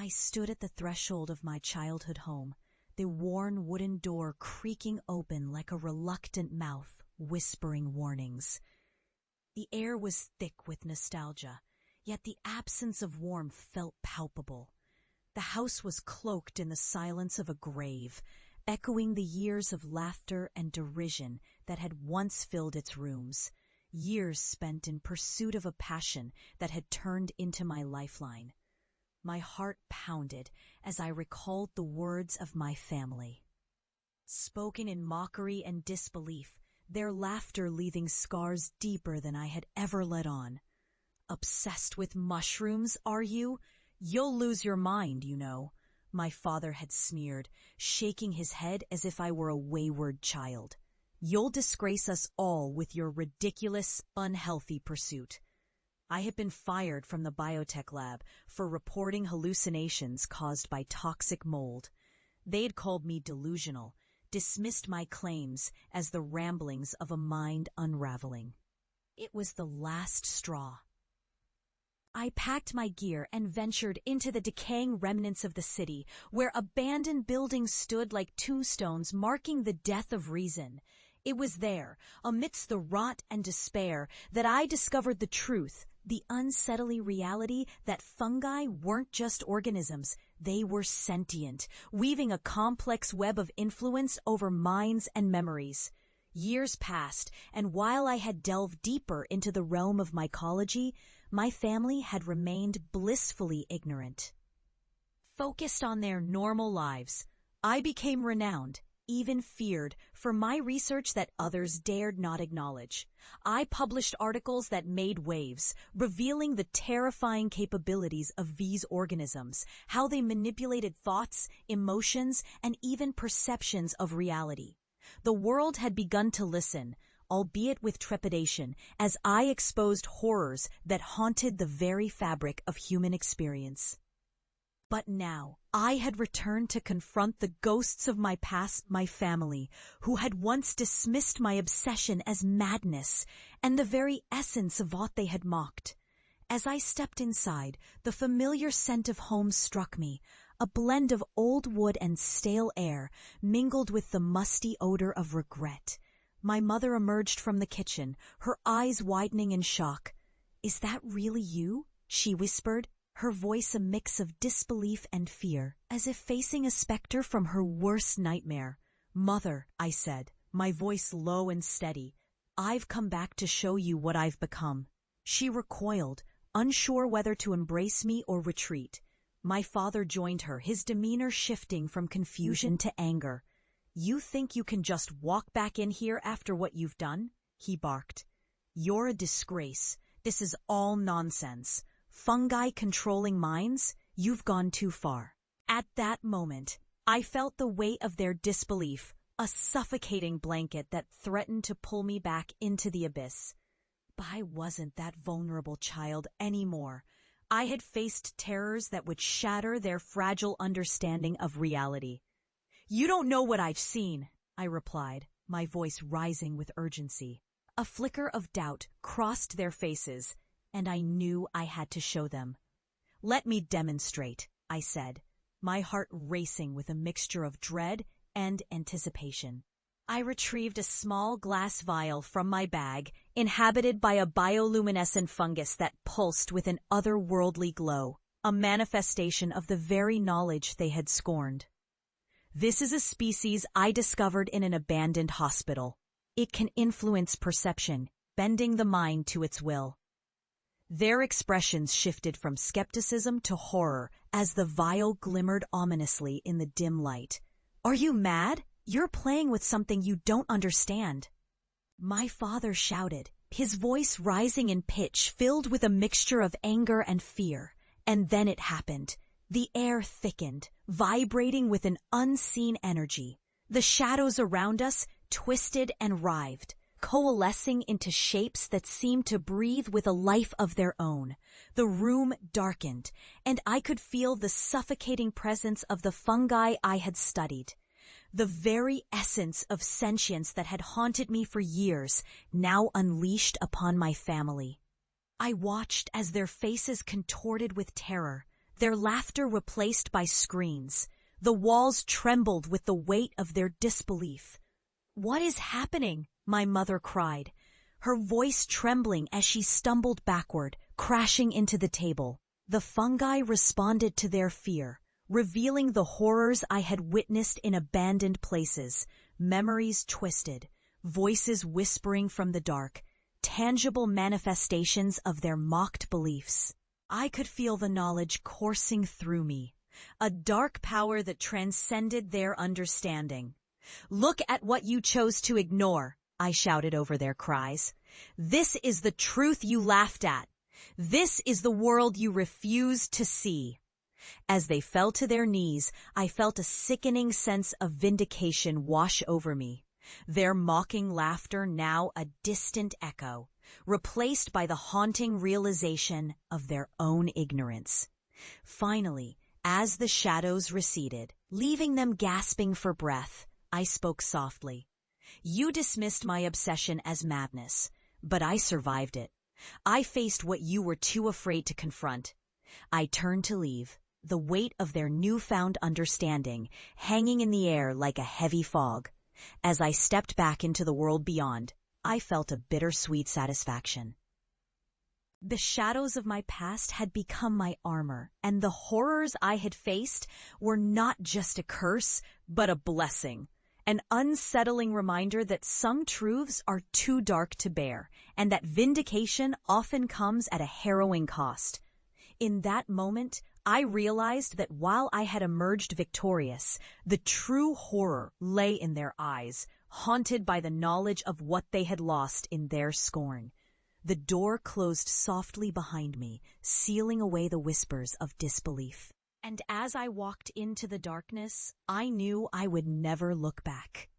I stood at the threshold of my childhood home, the worn wooden door creaking open like a reluctant mouth, whispering warnings. The air was thick with nostalgia, yet the absence of warmth felt palpable. The house was cloaked in the silence of a grave, echoing the years of laughter and derision that had once filled its rooms, years spent in pursuit of a passion that had turned into my lifeline. My heart pounded as I recalled the words of my family. Spoken in mockery and disbelief, their laughter leaving scars deeper than I had ever let on. "Obsessed with mushrooms, are you? You'll lose your mind, you know," my father had sneered, shaking his head as if I were a wayward child. "You'll disgrace us all with your ridiculous, unhealthy pursuit." I had been fired from the biotech lab for reporting hallucinations caused by toxic mold. They had called me delusional, dismissed my claims as the ramblings of a mind unraveling. It was the last straw. I packed my gear and ventured into the decaying remnants of the city, where abandoned buildings stood like tombstones marking the death of reason. It was there, amidst the rot and despair, that I discovered the truth, the unsettling reality that fungi weren't just organisms, they were sentient, weaving a complex web of influence over minds and memories. Years passed, and while I had delved deeper into the realm of mycology, my family had remained blissfully ignorant. Focused on their normal lives, I became renowned, even feared, for my research that others dared not acknowledge. I published articles that made waves, revealing the terrifying capabilities of these organisms, how they manipulated thoughts, emotions, and even perceptions of reality. The world had begun to listen, albeit with trepidation, as I exposed horrors that haunted the very fabric of human experience. But now, I had returned to confront the ghosts of my past, my family, who had once dismissed my obsession as madness and the very essence of what they had mocked. As I stepped inside, the familiar scent of home struck me, a blend of old wood and stale air mingled with the musty odor of regret. My mother emerged from the kitchen, her eyes widening in shock. "Is that really you?" she whispered, her voice a mix of disbelief and fear, as if facing a specter from her worst nightmare. "Mother," I said, my voice low and steady, "I've come back to show you what I've become." She recoiled, unsure whether to embrace me or retreat. My father joined her, his demeanor shifting from confusion to anger. "You think you can just walk back in here after what you've done?" he barked. "You're a disgrace. This is all nonsense. Fungi controlling minds? You've gone too far." At that moment, I felt the weight of their disbelief, a suffocating blanket that threatened to pull me back into the abyss. But I wasn't that vulnerable child anymore. I had faced terrors that would shatter their fragile understanding of reality. "You don't know what I've seen," I replied, my voice rising with urgency. A flicker of doubt crossed their faces, and I knew I had to show them. "Let me demonstrate," I said, my heart racing with a mixture of dread and anticipation. I retrieved a small glass vial from my bag, inhabited by a bioluminescent fungus that pulsed with an otherworldly glow, a manifestation of the very knowledge they had scorned. "This is a species I discovered in an abandoned hospital. It can influence perception, bending the mind to its will." Their expressions shifted from skepticism to horror as the vial glimmered ominously in the dim light. "Are you mad? You're playing with something you don't understand." My father shouted, his voice rising in pitch filled with a mixture of anger and fear. And then it happened. The air thickened, vibrating with an unseen energy. The shadows around us twisted and writhed, coalescing into shapes that seemed to breathe with a life of their own. The room darkened, and I could feel the suffocating presence of the fungi I had studied. The very essence of sentience that had haunted me for years, now unleashed upon my family. I watched as their faces contorted with terror, their laughter replaced by screams. The walls trembled with the weight of their disbelief. "What is happening?" my mother cried, her voice trembling as she stumbled backward, crashing into the table. The fungi responded to their fear, revealing the horrors I had witnessed in abandoned places, memories twisted, voices whispering from the dark, tangible manifestations of their mocked beliefs. I could feel the knowledge coursing through me, a dark power that transcended their understanding. "Look at what you chose to ignore," I shouted over their cries. "This is the truth you laughed at. This is the world you refused to see." As they fell to their knees, I felt a sickening sense of vindication wash over me. Their mocking laughter now a distant echo, replaced by the haunting realization of their own ignorance. Finally, as the shadows receded, leaving them gasping for breath, I spoke softly. "You dismissed my obsession as madness, but I survived it. I faced what you were too afraid to confront." I turned to leave, the weight of their newfound understanding hanging in the air like a heavy fog. As I stepped back into the world beyond, I felt a bittersweet satisfaction. The shadows of my past had become my armor, and the horrors I had faced were not just a curse, but a blessing. An unsettling reminder that some truths are too dark to bear, and that vindication often comes at a harrowing cost. In that moment, I realized that while I had emerged victorious, the true horror lay in their eyes, haunted by the knowledge of what they had lost in their scorn. The door closed softly behind me, sealing away the whispers of disbelief. And as I walked into the darkness, I knew I would never look back.